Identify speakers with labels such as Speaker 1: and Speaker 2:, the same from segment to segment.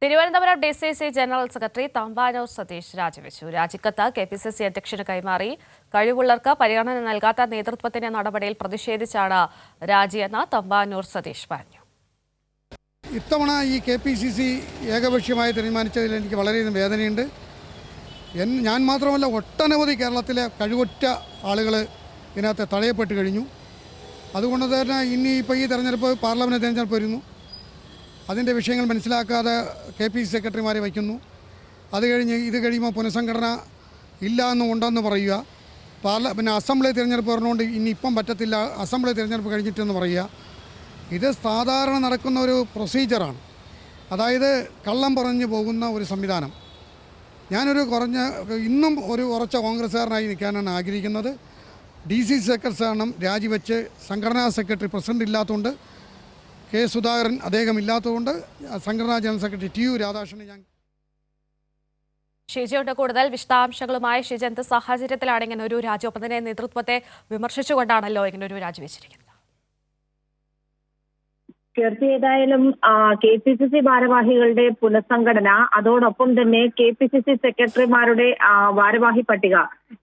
Speaker 1: Thiruvananthapuram DCC general secretary Thampanoor Satheesh രാജിവെച്ചു. രാജിക്കത്ത് KPCC അധ്യക്ഷന് കൈമാറി. കഴിവുള്ളവർക്ക് പരിഗണന നൽകാത്ത നേതൃത്വത്തിന്റെ നടപടിയിൽ പ്രതിഷേധിച്ചാണ് രാജിയെന്ന് തമ്പാനൂർ സതീഷ് പറഞ്ഞു.
Speaker 2: ഇത്തവണ ഈ KPCC ഏകപക്ഷീയമായി തീരുമാനിച്ചതിൽ എനിക്ക് വളരെയധികം വേദനയുണ്ട്. ഞാൻ മാത്രമല്ല, ഒട്ടനവധി കേരളത്തിലെ കഴിവുറ്റ ആളുകൾ ഇതിനകത്ത് തടയപ്പെട്ട് കഴിഞ്ഞു. അതുകൊണ്ട് തന്നെ ഇപ്പോൾ ഈ തെരഞ്ഞെടുപ്പ് പാർലമെൻറ്റ് തെരഞ്ഞെടുപ്പ് വരുന്നു. അതിൻ്റെ വിഷയങ്ങൾ മനസ്സിലാക്കാതെ KPCC സെക്രട്ടറിമാരെ വയ്ക്കുന്നു. ഇത് കഴിയുമ്പോൾ പുനഃസംഘടന ഇല്ല ഉണ്ടെന്ന് പറയുക. പിന്നെ അസംബ്ലി തിരഞ്ഞെടുപ്പ് പറഞ്ഞുകൊണ്ട് ഇപ്പം പറ്റത്തില്ല, അസംബ്ലി തിരഞ്ഞെടുപ്പ് കഴിഞ്ഞിട്ടെന്ന് പറയുക. ഇത് സാധാരണ നടക്കുന്ന ഒരു പ്രൊസീജിയറാണ്. അതായത് കള്ളം പറഞ്ഞു പോകുന്ന ഒരു സംവിധാനം. ഇന്നും ഒരു ഉറച്ച കോൺഗ്രസ്സുകാരനായി നിൽക്കാനാണ് ആഗ്രഹിക്കുന്നത്. DCC സെക്രട്ടറി സ്ഥാനം രാജിവെച്ച് സംഘടനാ സെക്രട്ടറി പ്രസിഡന്റ് ഇല്ലാത്തതുകൊണ്ട്, K. സുധാകരൻ അദ്ദേഹം ഇല്ലാത്തതുകൊണ്ട് സംഘടനാ ജനറൽ സെക്രട്ടറി TU രാധാകൃഷ്ണനെ ഞാൻ
Speaker 1: ഷിജയുടെ കൂടുതൽ വിശദാംശങ്ങളുമായി ഷിജന്ത് സാഹചര്യത്തിലാണ് ഇങ്ങനെ ഒരു രാജിവെപ്പതിനെ നേതൃത്വത്തെ വിമർശിച്ചുകൊണ്ടാണല്ലോ ഇങ്ങനെ ഒരു രാജിവെച്ചിരിക്കുന്നത്.
Speaker 3: തീർച്ചയായും KPCC ഭാരവാഹികളുടെ പുനഃസംഘടന, അതോടൊപ്പം തന്നെ KPCC സെക്രട്ടറിമാരുടെ ഭാരവാഹി പട്ടിക,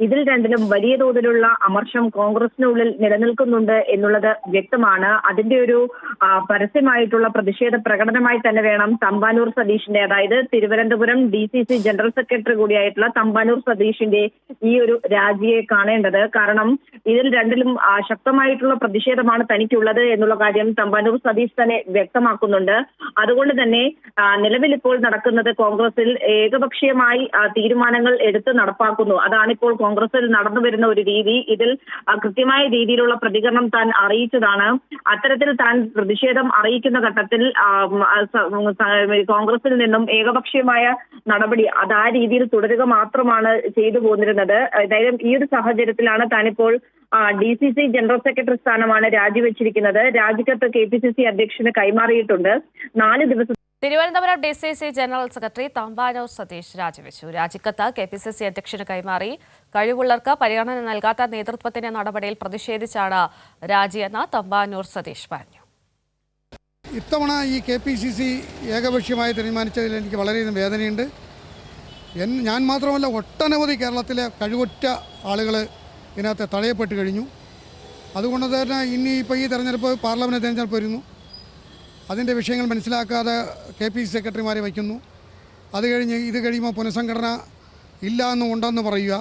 Speaker 3: ഇതിൽ രണ്ടിലും വലിയ തോതിലുള്ള അമർഷം കോൺഗ്രസിനുള്ളിൽ നിലനിൽക്കുന്നുണ്ട് എന്നുള്ളത് വ്യക്തമാണ്. അതിന്റെ ഒരു പരസ്യമായിട്ടുള്ള പ്രതിഷേധ പ്രകടനമായി തന്നെ വേണം തമ്പാനൂർ സതീഷിന്റെ, അതായത് തിരുവനന്തപുരം DCC ജനറൽ സെക്രട്ടറി കൂടിയായിട്ടുള്ള തമ്പാനൂർ സതീഷിന്റെ ഈ ഒരു രാജിയെ കാണേണ്ടത്. കാരണം ഇതിൽ രണ്ടിലും ശക്തമായിട്ടുള്ള പ്രതിഷേധമാണ് തനിക്കുള്ളത് എന്നുള്ള കാര്യം തമ്പാനൂർ സതീഷ് തന്നെ വ്യക്തമാക്കുന്നുണ്ട്. അതുകൊണ്ട് തന്നെ നിലവിലിപ്പോൾ നടക്കുന്നത് കോൺഗ്രസിൽ ഏകപക്ഷീയമായി തീരുമാനങ്ങൾ എടുത്ത് നടപ്പാക്കുന്നു. അതാണിപ്പോൾ കോൺഗ്രസിൽ നടന്നു വരുന്ന ഒരു രീതി. ഇതിൽ കൃത്യമായ രീതിയിലുള്ള പ്രതികരണം താൻ അറിയിച്ചതാണ്. അത്തരത്തിൽ താൻ പ്രതിഷേധം അറിയിക്കുന്ന ഘട്ടത്തിൽ കോൺഗ്രസിൽ നിന്നും ഏകപക്ഷീയമായ നടപടി അത് ആ രീതിയിൽ തുടരുക മാത്രമാണ് ചെയ്തു പോന്നിരുന്നത്. ഏതായാലും ഈ ഒരു സാഹചര്യത്തിലാണ് താനിപ്പോൾ DCC ജനറൽ സെക്രട്ടറി സ്ഥാനമാണ് രാജിവെച്ചിരിക്കുന്നത്. രാജിക്കത്ത് KPCC അധ്യക്ഷന് കൈമാറിയിട്ടുണ്ട്. 4 ദിവസം
Speaker 1: Thiruvananthapuram DCC general secretary Thampanoor Satheesh രാജിവെച്ചു. രാജിക്കത്ത് KPCC അധ്യക്ഷന് കൈമാറി. കഴിവുള്ളവർക്ക് പരിഗണന നൽകാത്ത നേതൃത്വത്തിന്റെ നടപടിയിൽ പ്രതിഷേധിച്ചാണ് രാജിയെന്ന് തമ്പാനൂർ സതീഷ് പറഞ്ഞു.
Speaker 2: ഇത്തവണ ഈ KPCC ഏകപക്ഷീയമായി തീരുമാനിച്ചതിൽ എനിക്ക് വളരെയധികം വേദനയുണ്ട്. ഞാൻ മാത്രമല്ല, ഒട്ടനവധി കേരളത്തിലെ കഴിവുറ്റ ആളുകൾ ഇതിനകത്ത് തടയപ്പെട്ട് കഴിഞ്ഞു. അതുകൊണ്ട് തന്നെ ഇപ്പോൾ ഈ തെരഞ്ഞെടുപ്പ് പാർലമെൻറ്റ് തെരഞ്ഞെടുപ്പ് വരുന്നു. അതിൻ്റെ വിഷയങ്ങൾ മനസ്സിലാക്കാതെ KPCC സെക്രട്ടറിമാരെ വയ്ക്കുന്നു. ഇത് കഴിയുമ്പോൾ പുനഃസംഘടന ഇല്ല ഉണ്ടെന്ന് പറയുക.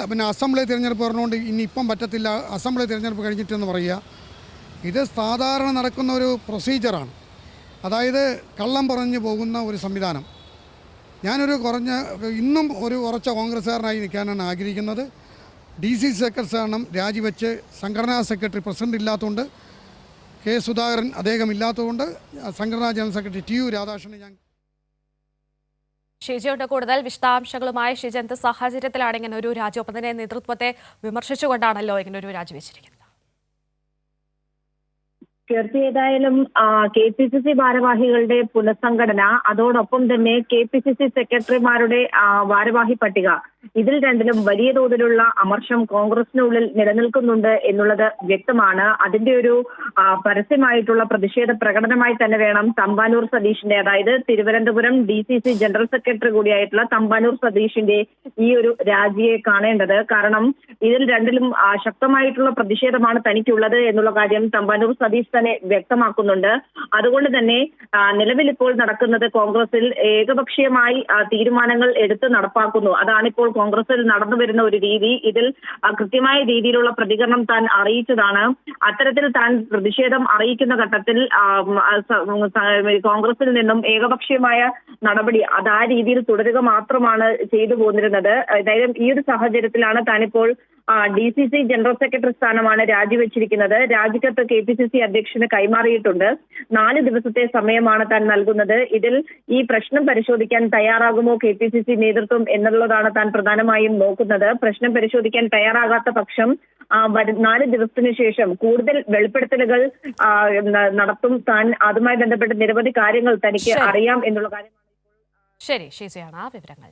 Speaker 2: പിന്നെ അസംബ്ലി തിരഞ്ഞെടുപ്പ് പറഞ്ഞുകൊണ്ട് ഇപ്പം പറ്റത്തില്ല, അസംബ്ലി തിരഞ്ഞെടുപ്പ് കഴിഞ്ഞിട്ടെന്ന് പറയുക. ഇത് സാധാരണ നടക്കുന്ന ഒരു പ്രൊസീജിയറാണ്. അതായത് കള്ളം പറഞ്ഞു പോകുന്ന ഒരു സംവിധാനം. ഇന്നും ഒരു ഉറച്ച കോൺഗ്രസ്സുകാരനായി നിൽക്കാനാണ് ആഗ്രഹിക്കുന്നത്. DCC സെക്രട്ടറി സ്ഥാനം രാജിവെച്ച് സംഘടനാ സെക്രട്ടറി പ്രസിഡന്റ് ഇല്ലാത്തതുകൊണ്ട്, K. സുധാകരൻ അദ്ദേഹം ഇല്ലാത്തതുകൊണ്ട് സംഘടനാ ജനറൽ സെക്രട്ടറി TU രാധാകൃഷ്ണനെ ഞാൻ
Speaker 1: ഷിജയുടെ കൂടുതൽ വിശദാംശങ്ങളുമായി ഷിജന്ത് സാഹചര്യത്തിലാണ് ഇങ്ങനെ ഒരു രാജിവെപ്പതിനെ നേതൃത്വത്തെ വിമർശിച്ചുകൊണ്ടാണല്ലോ ഇങ്ങനെ ഒരു രാജിവെച്ചിരിക്കുന്നത്.
Speaker 3: തീർച്ചയായും KPCC ഭാരവാഹികളുടെ പുനഃസംഘടന, അതോടൊപ്പം തന്നെ KPCC സെക്രട്ടറിമാരുടെ ഭാരവാഹി പട്ടിക, ഇതിൽ രണ്ടിലും വലിയ തോതിലുള്ള അമർഷം കോൺഗ്രസിനുള്ളിൽ നിലനിൽക്കുന്നുണ്ട് എന്നുള്ളത് വ്യക്തമാണ്. അതിന്റെ ഒരു പരസ്യമായിട്ടുള്ള പ്രതിഷേധ പ്രകടനമായി തന്നെ വേണം തമ്പാനൂർ സതീഷിന്റെ, അതായത് തിരുവനന്തപുരം DCC ജനറൽ സെക്രട്ടറി കൂടിയായിട്ടുള്ള തമ്പാനൂർ സതീഷിന്റെ ഈ ഒരു രാജിയെ കാണേണ്ടത്. കാരണം ഇതിൽ രണ്ടിലും ശക്തമായിട്ടുള്ള പ്രതിഷേധമാണ് തനിക്കുള്ളത് എന്നുള്ള കാര്യം തമ്പാനൂർ സതീഷ് തന്നെ വ്യക്തമാക്കുന്നുണ്ട്. അതുകൊണ്ട് തന്നെ നിലവിലിപ്പോൾ നടക്കുന്നത് കോൺഗ്രസിൽ ഏകപക്ഷീയമായി തീരുമാനങ്ങൾ എടുത്ത് നടപ്പാക്കുന്നു. അതാണിപ്പോൾ കോൺഗ്രസിൽ നടന്നു വരുന്ന ഒരു രീതി. ഇതിൽ കൃത്യമായ രീതിയിലുള്ള പ്രതികരണം താൻ അറിയിച്ചതാണ്. അത്തരത്തിൽ താൻ പ്രതിഷേധം അറിയിക്കുന്ന ഘട്ടത്തിൽ കോൺഗ്രസിൽ നിന്നും ഏകപക്ഷീയമായ നടപടി അത് ആ രീതിയിൽ തുടരുക മാത്രമാണ് ചെയ്തു പോന്നിരുന്നത്. ഏതായാലും ഈ ഒരു സാഹചര്യത്തിലാണ് താനിപ്പോൾ DCC ജനറൽ സെക്രട്ടറി സ്ഥാനമാണ് രാജിവെച്ചിരിക്കുന്നത്. രാജിക്കത്ത് KPCC അധ്യക്ഷന് കൈമാറിയിട്ടുണ്ട്. 4 ദിവസത്തെ സമയമാണ് താൻ നൽകുന്നത്. ഇതിൽ ഈ പ്രശ്നം പരിശോധിക്കാൻ തയ്യാറാകുമോ KPCC നേതൃത്വം എന്നുള്ളതാണ് താൻ പ്രധാനമായും നോക്കുന്നത്. പ്രശ്നം പരിശോധിക്കാൻ തയ്യാറാകാത്ത പക്ഷം 4 ദിവസത്തിന് ശേഷം കൂടുതൽ വെളിപ്പെടുത്തലുകൾ നടത്തും. താൻ അതുമായി ബന്ധപ്പെട്ട് നിരവധി കാര്യങ്ങൾ തനിക്ക് അറിയാം എന്നുള്ള കാര്യമാണ്.
Speaker 1: ശരി, ഷീസയാണ് ആ വിവരങ്ങൾ.